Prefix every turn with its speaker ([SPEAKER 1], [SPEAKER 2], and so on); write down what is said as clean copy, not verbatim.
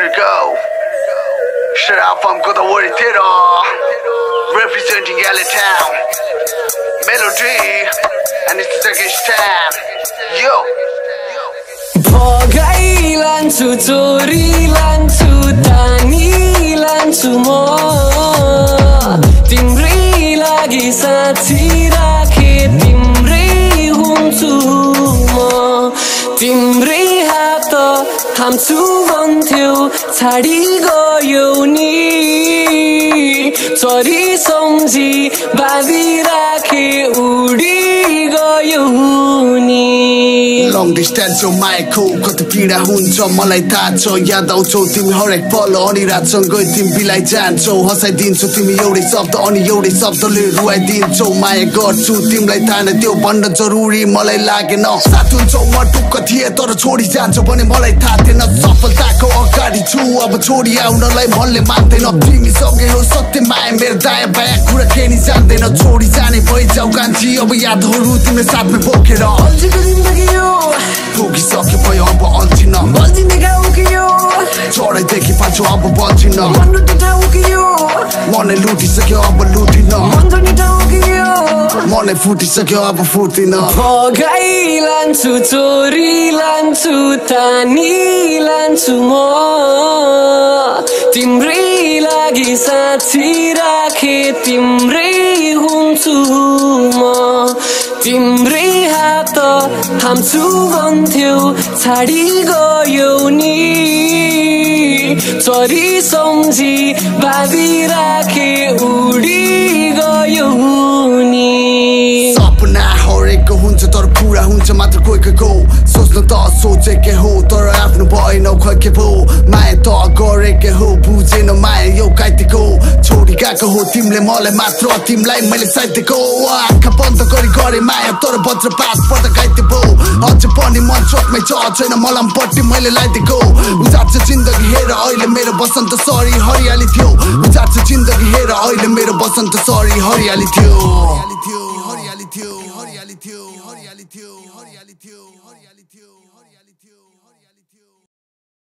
[SPEAKER 1] Here we go. Shut up from Godavari Theater. Representing LA Town. Melody. And it's the second time. Yo.
[SPEAKER 2] Bhagai lanchu chori lanchu tani lanchu mo timrai lagi साथी राखे तिम्रै हुन्छु म तिम्रै हात थाम्छु भन्थ्यौ छाडी गयौ नि चरी सम्झी बाँधी राखे उडी गयौ नि
[SPEAKER 1] Long distance हो मायाको कति पीडा हुन्छ मलाई थाहा छ याद आउँछौ तिमी हरेक पल अनि रातसँगै तिमी बिलाइ जान्छौ हँसाइदिन्छौ तिमी एउटै शब्द अनि एउटै शब्दले रुवाइदिन्छौ माया गर्छु तिमीलाई थाहा नै त्यो भन्न जरुरी मलाई लागेन साथ हुन्छौ म टुक्क थिए तर छोडी जान्छौ भने मलाई थाहा थिएन सफलताको अगाडि छु अब छोडी आउनलाई मनले मान्दैन तिमी सँगै हो सत्य माया मेरो दायाँ बायाँ कुरा केही जान्दैन छोडी जाने भइजाऊ कान्छी अब यादहरू तिम्रो साथमा बोकेर अल्झीको जिन्दगी हो पुगिसक्यो भयो अब अल्झिन बल्झिने गाउँ कि यो चढाइदेखि पाछो अब बल्झिन भन्नु त ठाउँ कि यो मनै लुटिसक्यो अब लुटिन मन्जनी ठाउँ कि यो मनै फुटिसक्यो अब फुट्दिन
[SPEAKER 2] भगाइ लान्छु चोरी लान्छु तानी लान्छु म तिम्रै लागि साथी राखे तिम्रै हुन्छु म तिम्रै हात थाम्छु भन्थ्यौ छाडी गयौ नि चरी सम्झी बाँधी राखे उडी गयौ नि
[SPEAKER 1] सपना हरेको हुन्छ तर पुरा हुन्छ मात्र कोहीको सोच्नु त सोचेकै हो तर आफ्नो भएन खै के भो माया त गरेकै हो बुझेन माया यो काइतेको छोडी गएको हो तिमीले मलाई मात्र तिमीलाई मैले साइतेको आँखा बन्द गरी गरे माया तर वज्रपात पर्दा काइते भो अझ पनि मन चोकमै छ छैन मलमपट्टि मैले लगाइदिएको उजाड्छ जिन्दगी हेर अहिले मेरो बसन्त सरी हरियाली थियो उजाड्छ जिन्दगी हेर अहिले मेरो बसन्त सरी हरियाली थियो हरियाली थियो हरियाली थियो हरियाली थियो हरियाली थियो हरियाली थियो हरियाली थियो